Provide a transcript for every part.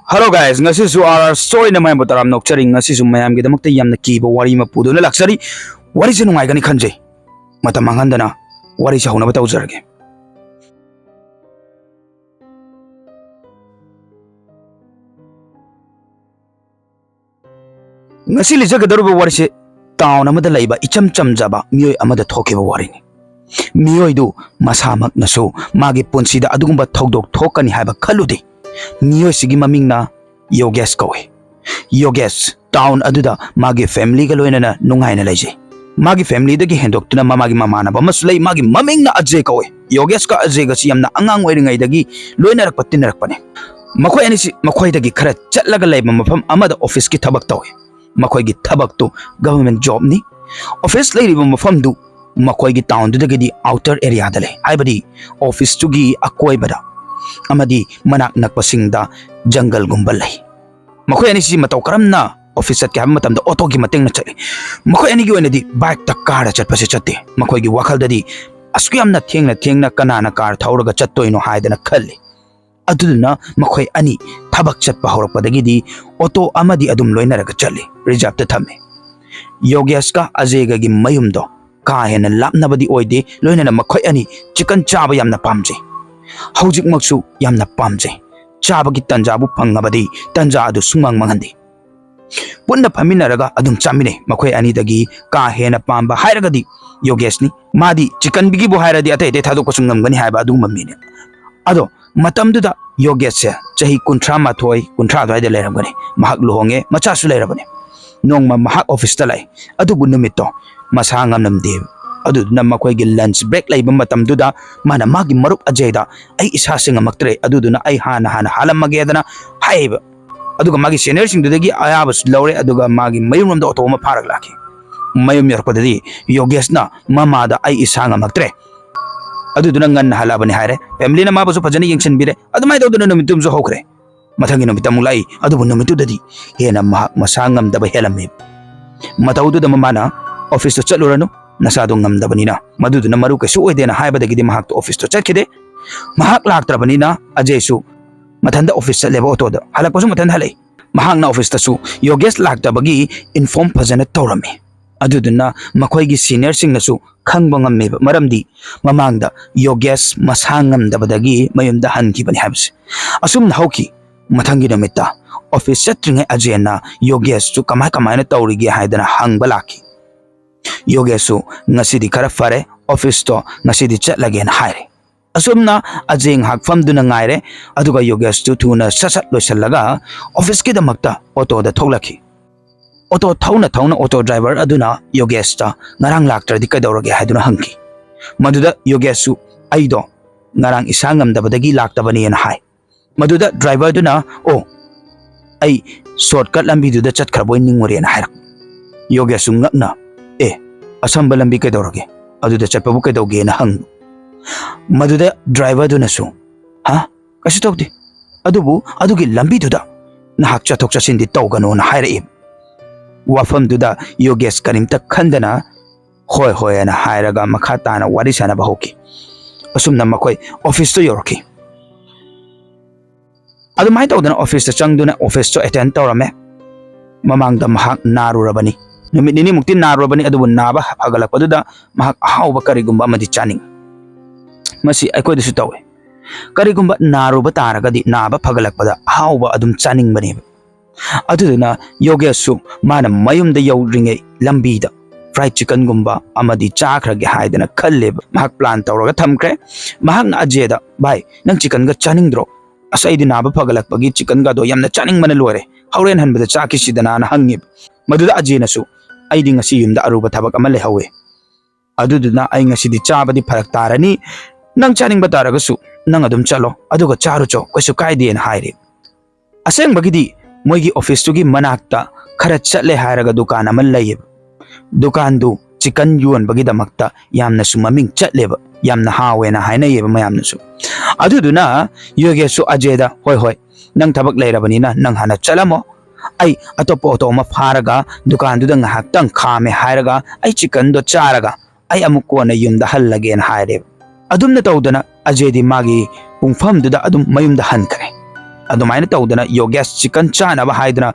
Hello guys, ngasi su RR story na mayam butaram nokchari ngasi su mayam gi damakta yamna kiba wari ma puduna laksari wari se nungai gani khanje mata manghandana wari se hona batau jarge ngasi li jaga daruba wari se town amada laiba icham cham jaba miyoi amada thokeba wari ni miyoi du masamak nasu magi punsida adugumba thokdok thokani haiba khaludi miyoi sigi mamingna Yogesh kawe Yogesh town aduda magi family ga loina na nungai na laije magi family dagi hendok tuna mamagi mamana ba masulai magi mamingna Ajay kawe Yogesh ka Ajay ga siyamna angang oiringai dagi loina rak patin rak pane makoi ani si makoi dagi khara chatlaga laiba mafam amada office ki thabak tawe makoi gi thabak to government job ni office laiba mafam du makoi gi town du dagi di outer area dale aibadi office tu gi akoi bada amadi manak nakpasingda jungle gumbal lai makoi ani si matau karamna office at kam matam da auto gi mateng na chali makoi ani gi wena di bike ta car chat pase chatte makoi gi wakal da di askuyam na thengna kanana car thauraga chattoi no haidana khalli aduna makoi ani thabak chat pa horak padagi di auto amadi adum loina raga chali reserve ta thame Yogesh ka Ajay ga gi mayum do ka hena lapna badi oide loina na makoi ani chicken chaba yamna pamje Hojik maksu yamna pamje chabagi tanjabu phangabadi tanja adu sumang manghandi punna phaminaraga adum chamine makoi ani dagi ka hena pamba hairagadi Yogesh ni madi chicken bigi bo hairadi atai te thadok pasungam gani haiba adu mamine ado matam duda Yogesh se chahi kunthra mathoi kunthra dai de leram gani mahak luhonge macha su lerabane nongma mahak office ta lai adu bu numit to masangam nam dev adu na makoi gi lunch break laiba matam duda mana magi marup Ajay da ai isa singa maktre adu na ai hana halam magedana haiba aduga magi senior sing dudagi ayabas lawre aduga magi mayum da auto ma pharak laki mayum yor padadi Yogesh na mama da ai isa nga maktre adu na ngan halabani haire family na mabasu phajani yengchen bire adu mai do na numitum zo hokre mathangi numitam lai adu numitu dadi hena mahak masangam da ba helame matau du da mama office to chalurano nasado ngamdabanina maduduna maru kasu oidena haibadagidi mahak to office to chatkide mahak laktrabanina Ajay su mathanda office leba auto da halakpasu mathan halai mahak na office ta su Yogesh laktabagi inform phajana tawrami aduduna makoi gi senior sing na su khangba ngamme maramdi mamangda Yogesh masangam dabadagi mayumda hankibani habs asum na hauki mathangi namita office chatringa Ajay na Yogesh su kamai na tawrigi haidana hangba laki Yogesh ngasidi khara fare office to ngasidi chatlage na haire asumna Ajay hakfam duna ngaire aduga Yogesh tu thuna sasat loisallaga office ki damakta auto da thoglaki auto thauna auto driver aduna Yogesh ta ngarang laktra di kadawrage haiduna hangki maduda Yogesh aido ngarang isangam dabadagi laktabani na hai maduda driver duna o ai shortcut lambi du da chatkharboi ningore na hairak Yogesh ngakna asamba lambi ke dorage aduda chatpabu ke doge na hang maduda driver du nasu ha kashi tokdi adubu adugi lambi duda na hakcha thokcha sindi tawgano na haire wafam duda Yogesh karimta khandana hoi na hairaga makhata na warisana bahoki asumna makoi office to yorki adu mai tawdana office ta changduna office to attend tawrame mamangda mahak narurabani numit nini mukti narobani adu naba hagalak paduda mahak ahauba karigumba amadi chaning masi aikoi disu tawe karigumba naroba taragadi naba phagalak pada ahauba adum chaning bani aduduna Yogesh su mana mayumda yawringe lambida fried chicken gumba amadi chakrage haidana khalle mahak plan tawraga thamkre mahak na Ajay da bai nang chicken ga chaning dro asaidi naba phagalak pagi chicken ga do yamna chaning mana lore hauren hanbada chaki sidana na hangib maduda Ajay na su aidi ngasi yumda aruba thabak ama lehawe aduduna ai ngasi di chabadi pharak tarani nang chaning bataraga su nang adum chalo aduga charu cho kaisu kaide na haire aseng bagidi moigi office tu gi manakta khara chatle hairaga dukan ama layeb dukan du chicken yuan bagi damakta yamna su maming chatleba yamna hawe na haina yeba mayamna su aduduna Yogesh su Ajay da hoi nang thabak leirabani na nang hana chalamo ai atopo auto ma pharaga dukan du dang haktang khame hairaga ai chicken do charaga ai amuko na yumda hallage na haire adumna tawdana Ajay di magi pungfam du da adum mayumda hankare ꯑꯗꯨꯃꯥꯏꯅ ꯇꯧꯗꯅ ꯌꯣꯒꯦꯁ chicken ꯆꯥꯅꯕ ꯍꯥꯏꯗꯅ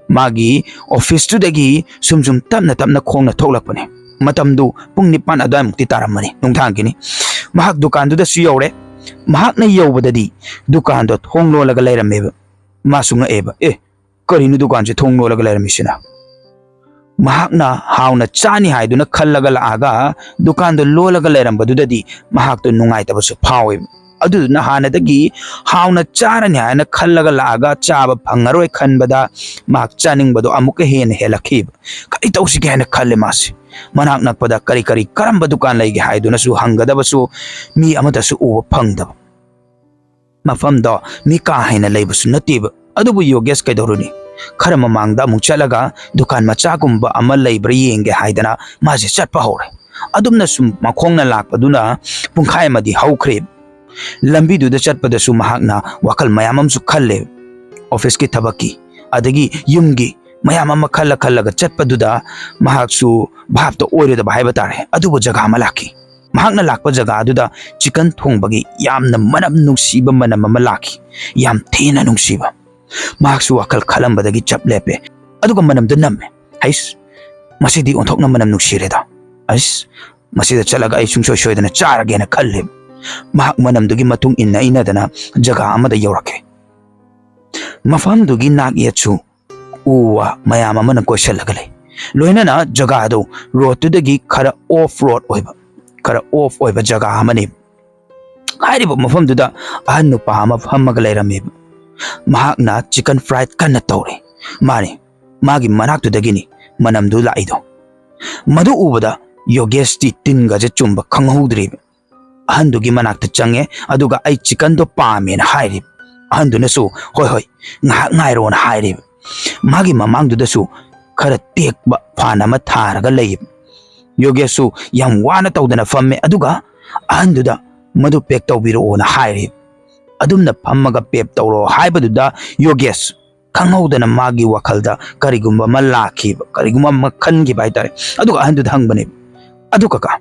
ꯃꯥꯒꯤ ꯑꯣꯐꯤꯁꯇꯨꯗꯒꯤ ꯁꯨꯝ ꯇꯞꯅ ꯇꯞꯅ ꯈꯣꯡꯅ ꯊꯣꯛꯂꯛꯄꯅꯤ ꯃꯇꯝꯗꯨ ꯄꯨꯡ 9 ꯑꯗꯨꯋꯥꯏꯃꯨꯛꯇꯤ ꯇꯥꯔꯝꯃꯅꯤ ꯅꯨꯡꯗꯥꯡꯒꯤꯅꯤ ꯃꯍꯥꯛ ꯗꯨꯀꯥꯟꯗꯨꯗꯁꯨ ꯌꯧꯔꯦ ꯃꯍꯥꯛꯅ ꯌꯧꯕꯗꯗꯤ ꯗꯨꯀꯥꯟꯗꯣ ꯊꯣꯡ ꯂꯣꯜꯂꯒ ꯂꯩꯔꯝꯃꯦꯕ ꯃꯥꯁꯨ ꯉꯛꯑꯦꯕ ꯀꯔꯤꯅꯣ ꯗꯨꯀꯥꯟꯁꯦ ꯊꯣꯡ ꯂꯣꯜꯂꯒ ꯂꯩꯔꯝꯃꯤꯁꯤꯅ mahakna hauna chani haiduna khallaga laaga dukan do lolaga lerambadudadi mahakto nungai tabasu phawe aduna hanadagi hauna charani haina khallaga laaga chaba phangaroi khanbada mahak chaning bado amuka hen helakhib kai tausi ge haina khalle masi manak nakpada kari kari karamba dukan laige haiduna su hangadabasu mi amadasu uba phangdaba mafam do mi ka haina leibasu natiba adubu yogesh kaidoruni खर ममांगदा अमुक चलगा दुकान मचागुंबा अमा Lebra येंगे हाइदना माजे चटपा होरे अदुमना सुम मखोंगना लाकपदुना पुंखाय मदि हौख्रे लंबी दुदा चटपदसु महाकना वखल मयामम सु खल्ले office की थबकी अदगी युमगी मयाम अमा खल्ला खल्लगा चटपदुदा महाकसु भाबतो ओइरेदा भाइबा तारे अदुबो जगह अमा लाकी महाकना लाकपा जगह अदुदा चिकन थोंबगी यामना मनम नुंगसीबा मनम अमा Laki yam थेना नुंगसीबा mahaksu wakal khalambadagi chap lepe aduga manamdu namme hais masidi onthokna manam nuksireda ais masida chalaga ai sungsoi soidana charagena khalle mahak manamdugi matung inna inadana jaga amada yorake mafamdugi nak yachu uwa mayama mana koishalaga le loinana jaga ado road tudagi khara off road oiba jaga amani hairiba mafamduda ahannu pahama phamaga leirame mahakna chicken fried kana tawre mani magi manaktu dagini manamdu laido madu ubada yogesh ti tinga je chumba khanghoudri ahandugi manakta change aduga ai chicken do pamen hairi ahandu nasu hoi ngak ngairo na hairi magi mamangdu dasu khara tekba phana ma tharaga lei yogeshu yam wana tawdana famme aduga ahanduda madu pek tawbiro na hairi adumna phammaga pep tawro haibadudha yogesh khanghaudana magi wakhalda karigumba malaki karigumba makhangi baitare aduga ahanduda hangbane aduga ka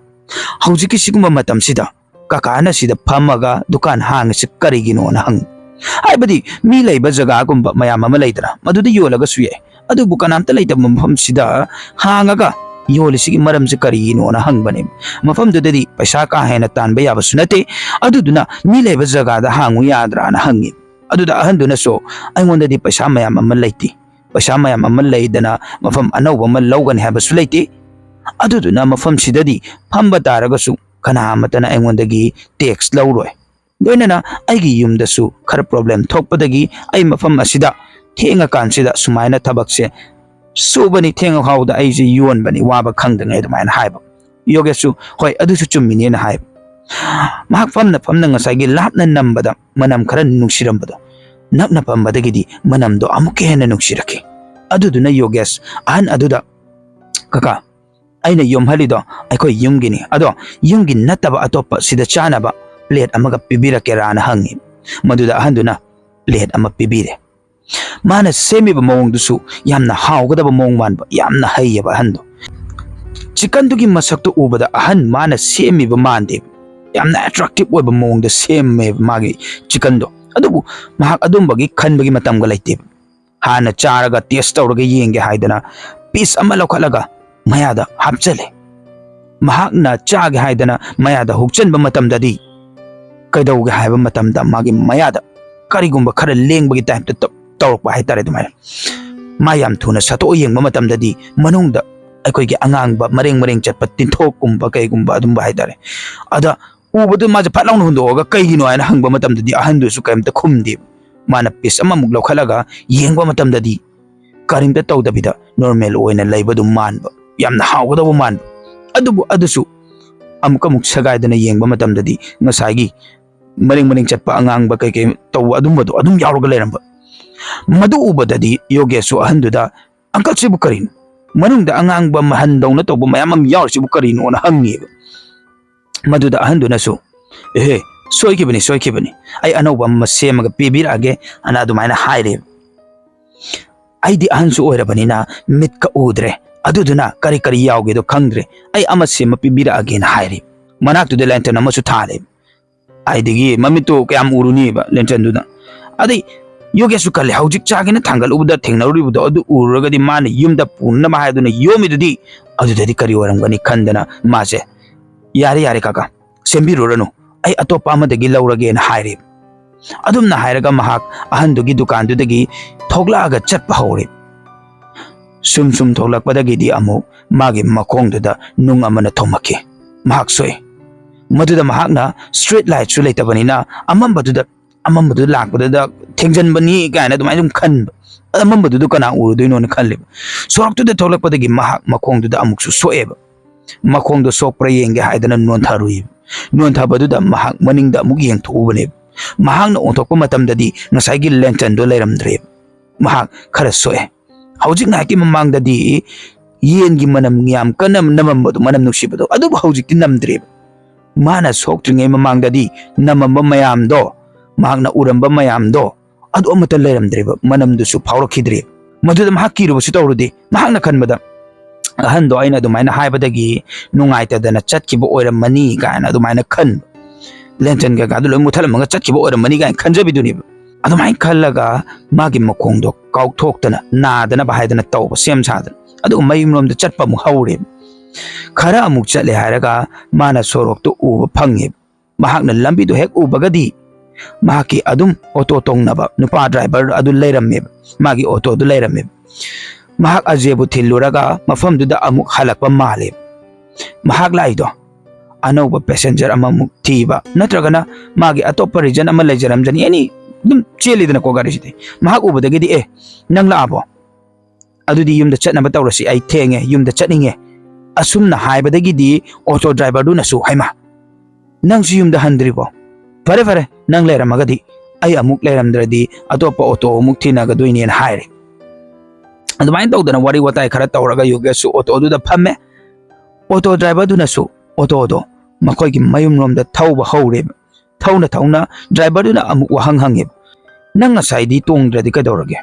haujiki sigumba matam sida kakana sida phammaga dukan hangsi karigino na hang haibadi mi leiba jaga gumba mayam ama leidra maduda yolaga suye adubu kanamta leita mafam sida hangaga योलिसिगी मरम से करीनो ना हंगबने मफम दुददी पैसा का हेना तानबे याबसु नते अदुदुना मी लेबा जगादा हांगु याद्रा ना हंगी अदुदा अहंदुना सो आइंगोंददी पैसा मयाम अमा लेति पैसा मयाम अमा लेदना मफम अनौब अमा लौगन हाबसु लेति अदुदुना मफम सिददी फंबा तारगसु कना मतना आइंगोंदगी टैक्स लौरोय दोइनना आइगी युमदसु खर प्रॉब्लम थोकपदगी आइ मफम असिदा थेंगा कानसिदा सुमाइना थबकसे सुबनी थेंग हाउदा आइजे योन बनी वाबा खंगदंगे दुमाइन हाइबा योगेसु होय अदुसु चुम्मिने ना हाइब महाक फमना ngसाइगी लापना नंबदा मनम खरा नुक्सिरंबदो नकना पमबदगिदी मनमदो अमुके हेना नुक्सिरके अदुदुना योगेस अहन अदुदा कका आइना योमहलिदो आइखोय युमगिनी अदो युमगी नतबा अतोपा सिदा चानाबा प्लेट अमगा पिबिरके राना हंगी मदुदा अहनदुना प्लेट अमा पिबिरे माना सेमिबा मौंगदुसु यामना हाउगदबा मौंग मानबा यामना हैयबा हंदो चिकन दुगी मसक्तु उबदा अहन माना सेमिबा मानदे यामना अट्रैक्टिव ओइबा मौंगदा सेमे मागी चिकन दो अदुबु महाक अदुमबगी खनबगी मतमगा लैते हाना चारगा टेस्ट तौरगा येंगे हाइदना पीस अमा लौखलगा मयादा हापचले महाकना चागे हाइदना मयादा हुकचनबा मतमददी कैदौगे हाइबा मतमदा मागी मयादा करिगुंबा खरा लेंबगी टाइम त तौरक हाइतारे दुमाय मायाम थुना सतो येंबा मतमददी मनुंगदा अखोइगे अंगांगबा मरेंग चटपा तिंथोककुंबा कैगुंबा अदुंबा हाइतारे अदा उबदु माजे फलाउन हुंदोगा कैगिनो आइना हंगबा मतमददी अहंदुसु कैमता खुमदे माना पीस अमा मुक लौखलगा येंबा मतमददी करिमता तौदबिदा नॉर्मल ओइना लैबदु मानबा यामना हाउगदबो मानबा अदुबु अदुसु अमुक मुक सगाइदना येंबा मतमददी ngसाइगी मरेंग चटपा अंगांगबा कैके तौ अदुंबदो अदुम यावरगा लेरंबा मदु उबददी योगेसु अहंदुदा अंकल सिबु करिन मनुंगदा अंगांगबा महंदौना तौबा मयामम यावर सिबु करिनो ना हंगेबा मदुदा अहंदुनासु एहे सोइखिबनी आई अनौबा मसेमगा पिबिरागे अना दुमाइना हाइरे आइदी अहंसु ओइरबनिना मिटका उद्रे अदुदुना करी करी यावगेदो खंगद्रे आई अमसेम पिबिरागे ना हाइरे मनाक्तुदे लेंटन अमसु थाले आइदिगी ममितो कयाम उरुनीबा लेंटनदुना अदई योगेशु कल हौजिक चागेना थांगलुबदा थेंगनरुबदो अदु उरगदी माने युमदा पुन्ना माहादुना योमिदुदी अदुददी करी ओरमगनी खंदना मासे यारे यारे काका सेंबिरुरनु आई अतोपा अमदगी लौरगेना हायरे अदुमना हायरगा महाक अहंदुगी दुकानदुदगी थोगलागा चटपा हौरे सुम सुम थोगलकपदगीदी अमु मागे मखोंदुदा नुंग अमना थोमके महाक सोए मधुदा महाकना स्ट्रीट लाइट सु लेतबनिना अमंबदु लाकपददा थेंजनबनी गायना दुमाय दुम खन अमंबदु कना उरुदुइनो न खनले सोरक्तुदा थोगलकपदगी महाक मखोंदुदा अमुकसु सोएब मखोंदो सोप्रा येंगे हायदना नोंथारुइ नोंथाबदुदा महाक मनिंगदा अमुक येंथोबने महाकना ओंथोकप मतमददी नसाइगी लेंचनदो लेरमद्रे महाक खरा सोए हौजिक नाकी ममांगददी येनगी मनम याम कनम नममबदु मनम नुसिबदो अदु हौजिकति नमद्रे माना सोक्त्रिङै ममांगददी नमम मयामदो महाकना उरंबा मयामदो अदु अमत लेरमद्रेब मनमदुसु फावरखिद्रे मधुदा महाक किरुबसु तौरुदे महाकना खनबदा अहंदो आइना दुमाइना हाइबदगी नुंगाइतदना चटखिबो ओइरमनी गायना दुमाइना खन लेंचन गा गादु लोइ मुथलमगा चटखिबो ओइरमनी गाय खनजबिदुनि अदुमाइ खल्लगा मागी मखोंदो काउथोक्तना नादना बाहायदना तौब सेम सादन अदु मयुमरोमदा चटपा मु हौरे खरा अमुक चले हायरगा माना सोरोक्तो उब फंगे महाकना लंबिदो हेक उबगदी महाकी अदुम ऑटो तोंगनबा नुपा ड्राइवर अदु लेरमे मागी ऑटो दु लेरमे महाक अजेबु थिल्लुरगा मफमदुदा अमुक हलकपा माले महाक लाइदो अनौबा पैसेंजर अममुक थीबा नत्रगना मागी अतोप्पा रीजन अमा लेजरमजनी एनी दुम चेलिदना को गारिसिदे महाक उबदगीदी ए नंग लाबो अदुदी युमदा चटनबा तौरसि आई थेंगे युमदा चटनिंगे असुमना हाइबदगीदी ऑटो ड्राइवर दुनसु हाइमा नंगसु युमदा हंद्रिबो फरे फरे नंग लेरमगदी आई अमुक लेरमद्रदी अतोप्पा ऑटो अमुक थीनागदुइनेन हाइरे अदुमाइन तौदना वारी वताई खरा तौरगा योगेशु ऑटोदुदा फम्मे ऑटो ड्राइवर दुनसु ऑटोदो मखोइगी मयुमरोमदा थौबा हौरे थौना थौना ड्राइवर दुना अमुक वहंग हंगे नंग नसाइदी तोंगद्रदी कदौरगे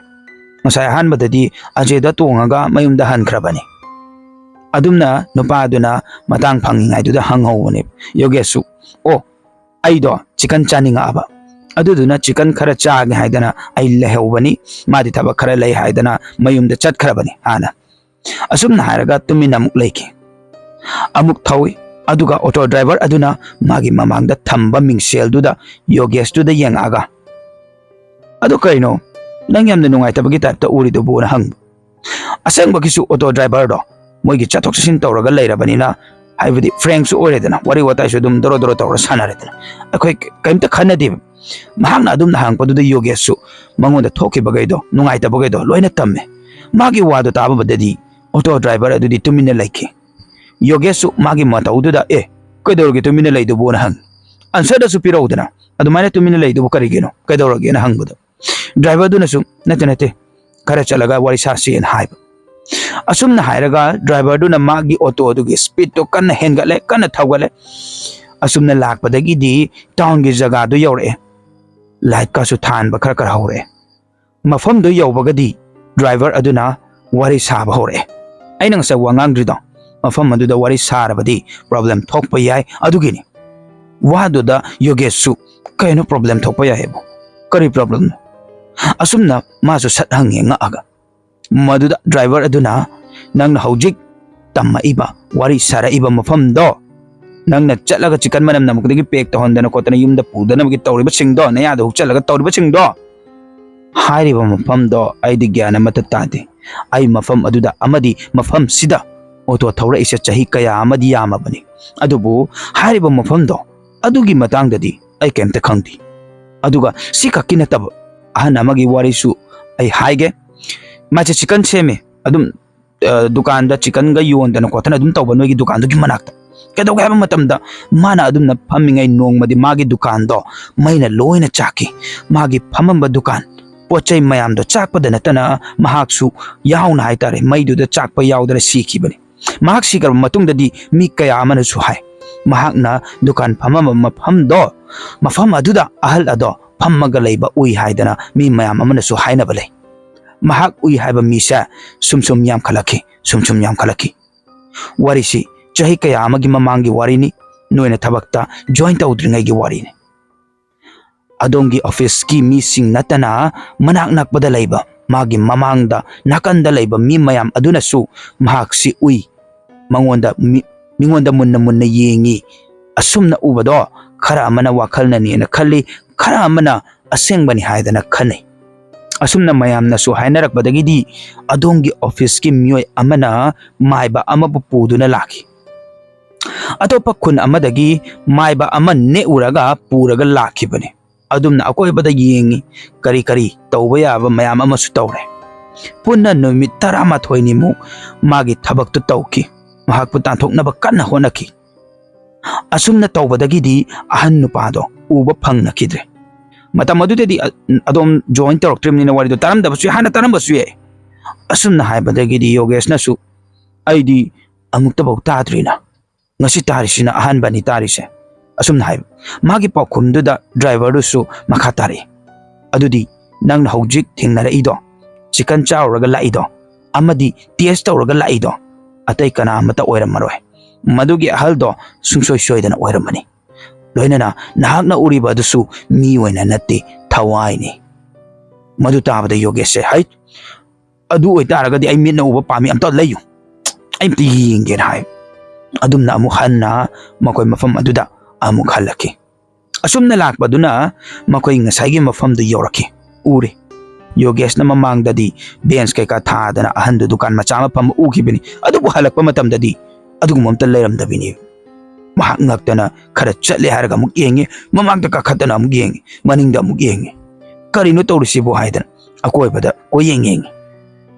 नसाइ हानबददी अजेदा तोंगागा मयुमदा हनख्रबनी अदुमना नुपादुना मतांग फंगिंगाइदुदा हंगहौबने योगेशु ओ आइदो चिकन चानिंगाबा अदुदुना चिकन खरा चागे हाइदना आई लेहौबनी मादि थबक खरा लई हाइदना मयुमदा चटखरबनी हाना असुमना हायरगा तुमिना अमुक लेके अमुक थौई अदुगा ऑटो ड्राइवर अदुना मागी ममांगदा थंबा मिंगसेलदुदा योगेशदुदा येंगागा अदु कइनो नंग यामना नुंगाइतबगी टाइपता उरिदुबोना हंग असंगबगिसु ऑटो ड्राइवर दो मोइगी चथोक चसिन तौरगा लेरबनिना हाइबदी फ्रेंक्सु ओइरेदना वारी वताइसु दुम दरो दरो तौर सानारेदना अखोइ कइमता खन्नदिब महाकना अदुमना हांगपदुदा योगेशु मंगोंदा थोखिबगैदो नुंगाइतबगैदो लोइना तम्मे मागी वादो ताबबददी ऑटो ड्राइवर अदुदी तुमिना लैखे योगेशु मागी मतौदुदा ए कैदौरगे तुमिना लैदुबोना हंग आंसरदसु पिरौदना अदुमाइना तुमिना लैदुबो करिगेनो कैदौरगेना हंगबदो ड्राइवर दुनसु नते नते खरा चलगा वारी सासियन हाइब असुमना हायरगा ड्राइवर दुना मागी ऑटो दुगी स्पीड तो कन्ना हेंगले कन्ना थौगले असुमना लाकपदगीदी टाउन गी जगह दु यौरे लाइट का सु थानबा खरा खरा हौरे मफम दु यौबगदी ड्राइवर अदुना वारी साब हौरे आइना ngsa wangang मफम अदुदा वारी सारबदी प्रॉब्लम थोकपा याय अदुगिनी वादुदा योगेशु कइनो प्रॉब्लम थोकपा यायबो करी प्रॉब्लम असुमना मासु सत हंगे ngaaga मधुदा ड्राइवर अदुना नंग हौजिक तम्मा इबा वारी सारा इबा मफम दो नंग चलगा चिकन मनम नमकदगी पेक तहंदना कोतना युमदा पुदनबगी तौरिबा सिंगदो नयादा हुक चलगा तौरिबा सिंगदो हारिबा मफम दो आइदि ज्ञान मत तादे आई मफम अदुदा अमदी मफम सिदा ऑटो थौरा इसे चाही कया अमदी यामबनी अदुबु हारिबा मफम दो अदुगी मतंगददी आई केमते खंगदी अदुगा सिकक्की नतब अहन अमगी वारिसु आई हाइगे माचे चिकन सेमे अदुम दुकान दा चिकन गा योंदना कोतना अदुम तौबा नोगी दुकान दुगी मनाक्ता केदोगे हाबा मतमदा माना अदुमना फम्मिंगै नोंगमदी मागी दुकान दो मैना लोइना चाकी मागी फमंबा दुकान पोचै मयाम दो चाकपदा नतना महाक्सु याउना हाइतारे मैदुदा चाकपा याउदरा सीखिबनी महाक सीकर मतुंगददी मी कया अमनसु हाय महाकना दुकान फमम मफम दो मफम अदुदा अहल अदो फम्मगा लैबा उइ हाइदना मी मयाम अमनसु हाइनबा लै महाक उइ हाइबा मीसा सुमसुम याम खलकी वारिसी चाही कया अमगी ममांगी वारिनी नोइना थबक्ता जॉइन तौद्रिङैगी वारिनी ꯑꯗꯣꯝꯒꯤ ꯑꯣꯐꯤꯁꯀꯤ ꯃꯤꯁꯤꯡ ꯅꯠꯇꯅ ꯃꯅꯥꯛ ꯅꯛꯄꯗ ꯂꯩꯕ ꯃꯥꯒꯤ ꯃꯃꯥꯡꯗ ꯅꯥꯀꯟꯗ ꯂꯩꯕ ꯃꯤ ꯃꯌꯥꯝ ꯑꯗꯨꯅꯁꯨ ꯃꯍꯥꯛꯁꯤ ꯎꯏ, ꯃꯤꯉꯣꯟꯗ ꯃꯨꯟꯅ ꯃꯨꯟꯅ ꯌꯦꯡꯉꯤ꯫ ꯑꯁꯨꯝꯅ ꯎꯕꯗꯣ ꯈꯔ ꯑꯃꯅ ꯋꯥꯈꯜꯅꯅꯦꯅ ꯈꯜꯂꯤ, ꯈꯔ ꯑꯃꯅ ꯑꯁꯦꯡꯕꯅꯤ ꯍꯥꯏꯗꯅ ꯈꯟꯅꯩ꯫ ꯑꯁꯨꯝꯅ ꯃꯌꯥꯝꯅꯁꯨ ꯍꯥꯏꯅꯔꯛꯄꯗꯒꯤꯗꯤ ꯑꯗꯣꯝꯒꯤ ꯑꯣꯐꯤꯁꯀꯤ ꯃꯤꯑꯣꯏ ꯑꯃꯅ ꯃꯥꯏꯕ ꯑꯃꯕꯨ ꯄꯨꯗꯨꯅ ꯂꯥꯛꯈꯤ꯫ ꯑꯇꯣꯞꯄ ꯈꯨꯟ ꯑꯃꯗꯒꯤ ꯃꯥꯏꯕ ꯑꯃ ꯅꯦꯛꯎꯔꯒ ꯄꯨꯔꯒ ꯂꯥꯛꯈꯤꯕꯅꯤ꯫ ꯑꯗꯨꯝꯅ ꯑꯀꯣꯏꯕꯗ ꯌꯦꯡꯉꯤ, ꯀꯔꯤ ꯀꯔꯤ ꯇꯧꯕ ꯌꯥꯕ ꯃꯌꯥꯝ ꯑꯃꯁꯨ ꯇꯧꯔꯦ꯫ ꯄꯨꯟꯅ ꯅꯨꯃꯤꯠ 11ꯅꯤꯃꯨꯛ ꯃꯥꯒꯤ ꯊꯕꯛꯇꯨ ꯇꯧꯈꯤ, ꯃꯍꯥꯛꯄꯨ ꯇꯥꯟꯊꯣꯛꯅꯕ ꯀꯟꯅ ꯍꯣꯠꯅꯈꯤ꯫ ꯑꯁꯨꯝꯅ ꯇꯧꯕꯗꯒꯤꯗꯤ ꯑꯍꯟ ꯅꯨꯄꯥꯗꯣ ꯎꯕ ꯐꯪꯅꯈꯤꯗ꯭ꯔꯦ꯫ ꯃꯇꯝ ꯑꯗꯨꯗꯗꯤ ꯑꯗꯣꯝ ꯖꯣꯏꯟ ꯇꯧꯔꯛꯇ꯭ꯔꯤꯕꯅꯤꯅ ꯋꯥꯔꯤꯗꯣ ꯇꯥꯔꯝꯗꯕꯁꯨ ꯌꯥꯏ, ꯍꯥꯟꯅ ꯇꯥꯔꯝꯕꯁꯨ ꯌꯥꯏ꯫ ꯑꯁꯨꯝꯅ ꯍꯥꯏꯕꯗꯒꯤꯗꯤ ꯌꯣꯒꯦꯁꯅꯁꯨ ꯑꯩꯗꯤ ꯑꯃꯨꯛꯇꯐꯥꯎ ꯇꯥꯗ꯭ꯔꯤꯅ, ꯉꯁꯤ ꯇꯥꯔꯤꯁꯤꯅ ꯑꯍꯥꯟꯕꯅꯤ ꯇꯥꯔꯤꯁꯦ꯫ ꯑꯁꯨꯝꯅ ꯍꯥꯏꯕ ꯃꯥꯒꯤ ꯄꯥꯎꯈꯨꯝꯗꯨꯗ ꯗ꯭ꯔꯥꯏꯚꯔꯗꯨꯁꯨ ꯃꯈꯥ ꯇꯥꯔꯛꯏ, ꯑꯗꯨꯗꯤ ꯅꯪꯅ ꯍꯧꯖꯤꯛ ꯊꯦꯡꯅꯔꯛꯏꯗꯣ, ꯆꯤꯀꯟ ꯆꯥꯎꯔꯒ ꯂꯥꯛꯏꯗꯣ ꯑꯃꯗꯤ ꯇꯦꯁ ꯇꯧꯔꯒ ꯂꯥꯛꯏꯗꯣ ꯑꯇꯩ ꯀꯅꯥ ꯑꯃꯠꯇ ꯑꯣꯏꯔꯝꯃꯔꯣꯏ, ꯃꯗꯨꯒꯤ ꯑꯍꯜꯗꯣ ꯁꯨꯡꯁꯣꯏ ꯁꯣꯏꯗꯅ ꯑꯣꯏꯔꯝꯃꯅꯤ꯫ ꯂꯣꯏꯅꯅ ꯅꯍꯥꯛꯅ ꯎꯔꯤꯕ ꯑꯗꯨꯁꯨ ꯃꯤ ꯑꯣꯏꯅ ꯅꯠꯇꯦ, ꯊꯋꯥꯏꯅꯤ꯫ ꯃꯗꯨ ꯇꯥꯕꯗ ꯌꯣꯒꯦꯁꯁꯦ ꯍꯩ, ꯑꯗꯨ ꯑꯣꯏꯇꯥꯔꯒꯗꯤ ꯑꯩ ꯃꯤꯠꯅ ꯎꯕ ꯄꯥꯝꯃꯤ, ꯑꯝꯇ ꯂꯩꯌꯨ, ꯑꯩ ꯑꯝꯇ ꯌꯦꯡꯒꯦꯅ ꯍꯥꯏ꯫ ꯑꯗꯨꯝꯅ ꯑꯃꯨꯛ ꯍꯟꯅ ꯃꯈꯣꯏ ꯃꯐꯝ ꯑꯗꯨꯗ ꯑꯃꯨꯛ ꯍꯜꯂꯛꯈꯤ꯫ ꯑꯁꯨꯝꯅ ꯂꯥꯛꯄꯗꯨꯅ ꯃꯈꯣꯏ ꯉꯁꯥꯏꯒꯤ ꯃꯐꯝꯗꯨ ꯌꯧꯔꯛꯈꯤ꯫ ꯎꯔꯦ, ꯌꯣꯒꯦꯁꯅ ꯃꯃꯥꯡꯗꯗꯤ ꯕꯦꯟꯁ ꯀꯩꯀꯥ ꯊꯥꯗꯅ ꯑꯍꯟꯗꯨ ꯗꯨꯀꯥꯟ ꯃꯆꯥ ꯑꯃ ꯐꯝꯕ ꯎꯈꯤꯕꯅꯤ, ꯑꯗꯨꯕꯨ ꯍꯜꯂꯛꯄ ꯃꯇꯝꯗꯗꯤ ꯑꯗꯨꯒꯨꯝꯕ ꯑꯝꯇ ꯂꯩꯔꯝꯗꯕꯤꯅꯤ꯫ ꯃꯍꯥꯛ ꯉꯛꯇꯅ ꯈꯔ ꯆꯠꯂꯦ ꯍꯥꯏꯔꯒ ꯑꯃꯨꯛ ꯌꯦꯡꯉꯤ, ꯃꯃꯥꯡꯗ ꯀꯥꯈꯠꯇꯅ ꯑꯃꯨꯛ ꯌꯦꯡꯉꯤ, ꯃꯅꯤꯡꯗ ꯑꯃꯨꯛ ꯌꯦꯡꯉꯤ, ꯀꯔꯤꯅꯣ ꯇꯧꯔꯤꯁꯤꯕꯨ ꯍꯥꯏꯗꯅ ꯑꯀꯣꯏꯕꯗ ꯀꯣꯏꯌꯦꯡ ꯌꯦꯡꯉꯤ꯫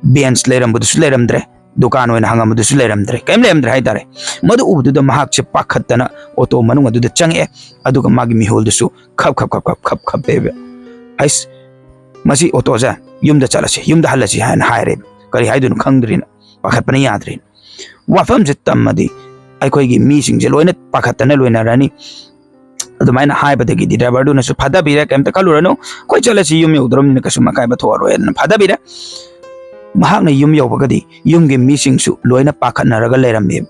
ꯕꯦꯟꯁ ꯂꯩꯔꯝꯕꯗꯨꯁꯨ ꯂꯩꯔꯝꯗ꯭ꯔꯦ, ꯗꯨꯀꯥꯟ ꯑꯣꯏꯅ ꯍꯪꯉꯝꯕꯗꯨꯁꯨ ꯂꯩꯔꯝꯗ꯭ꯔꯦ, ꯀꯔꯤꯝ ꯂꯩꯔꯝꯗ꯭ꯔꯦ ꯍꯥꯏꯇꯥꯔꯦ꯫ ꯃꯗꯨ ꯎꯕꯗꯨꯗ ꯃꯍꯥꯛꯁꯦ ꯄꯥꯈꯠꯇꯅ ꯑꯣꯇꯣ ꯃꯅꯨꯡ ꯑꯗꯨꯗ ꯆꯪꯉꯛꯑꯦ, ꯑꯗꯨꯒ ꯃꯥꯒꯤ ꯃꯤꯍꯨꯜꯗꯨꯁꯨ ꯈꯞ ꯈꯞ ꯈꯞ ꯈꯞ ꯈꯞ ꯈꯞꯄꯦꯕ꯫ ꯑꯩꯁ, ꯃꯁꯤ ꯑꯣꯇꯣꯁꯦ ꯌꯨꯝꯗ ꯆꯠꯂꯁꯤ, ꯌꯨꯝꯗ ꯍꯜꯂꯁꯤ ꯍꯥꯏꯅ ꯍꯥꯏꯔꯦ꯫ ꯀꯔꯤ ꯍꯥꯏꯗꯣꯏꯅꯣ ꯈꯪꯗ꯭ꯔꯤꯅ, ꯄꯥꯈꯠꯄꯅ ꯌꯥꯗ꯭ꯔꯤꯅ꯫ ꯋꯥꯐꯝꯁꯦ ꯇꯝꯃꯗꯤ ꯑꯩꯈꯣꯏꯒꯤ ꯃꯤꯁꯤꯡꯁꯦ ꯂꯣꯏꯅ ꯄꯥꯈꯠꯇꯅ ꯂꯣꯏꯅꯔꯅꯤ꯫ ꯑꯗꯨꯃꯥꯏꯅ ꯍꯥꯏꯕꯗꯒꯤꯗꯤ ꯗ꯭ꯔꯥꯏꯚꯔꯗꯨꯅꯁꯨ ꯐꯥꯗꯕꯤꯔꯦ, ꯀꯩꯝꯇ ꯈꯜꯂꯨꯔꯅꯨ, ꯑꯩꯈꯣꯏ ꯆꯠꯂꯁꯤ, ꯌꯨꯝ ꯌꯧꯗ꯭ꯔꯕꯅꯤꯅ ꯀꯩꯁꯨꯝ ꯑꯀꯥꯏꯕ ꯊꯣꯛꯑꯔꯣꯏꯅ ꯐꯥꯗꯕꯤꯔꯦ꯫ ꯃꯍꯥꯛꯅ ꯌꯨꯝ ꯌꯧꯕꯒꯗꯤ ꯌꯨꯝꯒꯤ ꯃꯤꯁꯤꯡꯁꯨ ꯂꯣꯏꯅ ꯄꯥꯈꯠꯅꯔꯒ ꯂꯩꯔꯝꯃꯦ꯫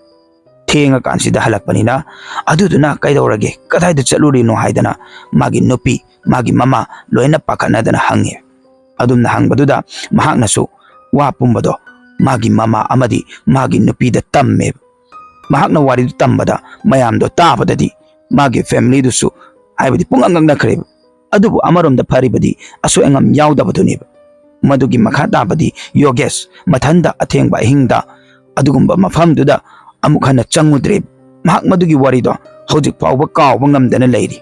ꯊꯦꯡꯉꯀꯥꯟꯁꯤꯗ ꯍꯜꯂꯛꯄꯅꯤꯅ ꯑꯗꯨꯗꯨꯅ ꯀꯩꯗꯧꯔꯒꯦ, ꯀꯗꯥꯏꯗ ꯆꯠꯂꯨꯔꯤꯅꯣ ꯍꯥꯏꯗꯅ ꯃꯥꯒꯤ ꯅꯨꯄꯤ, ꯃꯥꯒꯤ ꯃꯃꯥ ꯂꯣꯏꯅ ꯄꯥꯈꯠꯅꯗꯅ ꯍꯪꯉꯦ꯫ ꯑꯗꯨꯝꯅ ꯍꯪꯕꯗꯨꯗ ꯃꯍꯥꯛꯅꯁꯨ ꯋꯥ ꯄꯨꯝꯕꯗꯣ ꯃꯥꯒꯤ ꯃꯃꯥ ꯑꯃꯗꯤ ꯃꯥꯒꯤ ꯅꯨꯄꯤꯗ ꯇꯝꯃꯦꯕ꯫ ꯃꯍꯥꯛꯅ ꯋꯥꯔꯤꯗꯨ ꯇꯝꯕꯗ ꯃꯌꯥꯝꯗꯣ ꯇꯥꯕꯗꯗꯤ ꯃꯥꯒꯤ ꯐꯦꯃꯤꯂꯤꯗꯨꯁꯨ ꯍꯥꯏꯕꯗꯤ ꯄꯨꯡꯉꯛ ꯉꯛꯅꯈ꯭ꯔꯦꯕ꯫ ꯑꯗꯨꯕꯨ ꯑꯃꯔꯣꯝꯗ ꯐꯔꯤꯕꯗꯤ ꯑꯁꯣꯏ ꯑꯉꯥꯝ ꯌꯥꯎꯗꯕꯗꯨꯅꯦꯕ꯫ ꯃꯗꯨꯒꯤ ꯃꯈꯥ ꯇꯥꯕꯗꯤ ꯌꯣꯒꯦꯁ ꯃꯊꯟꯗ ꯑꯊꯦꯡꯕ ꯑꯍꯤꯡꯗ ꯑꯗꯨꯒꯨꯝꯕ ꯃꯐꯝꯗꯨꯗ ꯑꯃꯨꯛ ꯍꯟꯅ ꯆꯪꯉꯨꯗ꯭ꯔꯦ꯫ ꯃꯍꯥꯛ ꯃꯗꯨꯒꯤ ꯋꯥꯔꯤꯗꯣ ꯍꯧꯖꯤꯛ ꯐꯥꯎꯕ ꯀꯥꯎꯕ ꯉꯝꯗꯅ ꯂꯩꯔꯤ꯫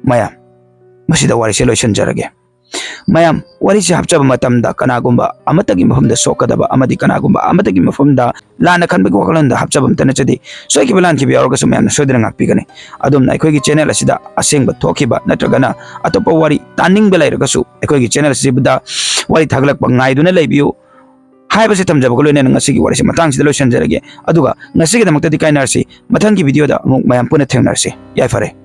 ꯃꯌꯥꯝ, ꯃꯁꯤꯗ ꯋꯥꯔꯤꯁꯦ ꯂꯣꯏꯁꯤꯟꯖꯔꯒꯦ꯫ ꯃꯌꯥꯝ, ꯋꯥꯔꯤꯁꯦ ꯍꯥꯞꯆꯕ ꯃꯇꯝꯗ ꯀꯅꯥꯒꯨꯝꯕ ꯑꯃꯠꯇꯒꯤ ꯃꯐꯝꯗ ꯁꯣꯛꯀꯗꯕ ꯑꯃꯗꯤ ꯀꯅꯥꯒꯨꯝꯕ ꯑꯃꯠꯇꯒꯤ ꯃꯐꯝꯗ ꯂꯥꯟꯅ ꯈꯟꯕꯒꯤ ꯋꯥꯈꯜꯂꯣꯟꯗ ꯍꯥꯞꯆꯕ ꯑꯃꯇ ꯅꯠꯆꯗꯦ꯫ ꯁꯣꯏꯈꯤꯕ ꯂꯥꯟꯈꯤꯕ ꯌꯥꯎꯔꯒꯁꯨ ꯃꯌꯥꯝꯅ ꯁꯣꯏꯗꯅ ꯉꯥꯛꯄꯤꯒꯅꯤ꯫ ꯑꯗꯣꯝꯅ ꯑꯩꯈꯣꯏꯒꯤ ꯆꯦꯅꯦꯜ ꯑꯁꯤꯗ ꯑꯁꯦꯡꯕ ꯊꯣꯛꯈꯤꯕ ꯅꯠꯇ꯭ꯔꯒꯅ ꯑꯇꯣꯞꯄ ꯋꯥꯔꯤ ꯇꯥꯅꯤꯡꯕ ꯂꯩꯔꯒꯁꯨ ꯑꯩꯈꯣꯏꯒꯤ ꯆꯦꯅꯦꯜ ꯑꯁꯤꯗ ꯋꯥꯔꯤ ꯊꯥꯒꯠꯂꯛꯄ ꯉꯥꯏꯗꯨꯅ ꯂꯩꯕꯤꯌꯨ ꯍꯥꯏꯕꯁꯤ ꯊꯝꯖꯕꯒ ꯂꯣꯏꯅꯅ ꯉꯁꯤꯒꯤ ꯋꯥꯔꯤꯁꯤ ꯃꯇꯥꯡꯁꯤꯗ ꯂꯣꯏꯁꯤꯟꯖꯔꯒꯦ꯫ ꯑꯗꯨꯒ ꯉꯁꯤꯒꯤꯗꯃꯛꯇꯗꯤ ꯀꯥꯏꯅꯔꯁꯤ, ꯃꯊꯪꯒꯤ ꯚꯤꯗꯤꯑꯣꯗ ꯑꯃꯨꯛ ꯃꯌꯥꯝ ꯄꯨꯟꯅ ꯊꯦꯡꯅꯔꯁꯤ꯫ ꯌꯥꯏꯐꯔꯦ꯫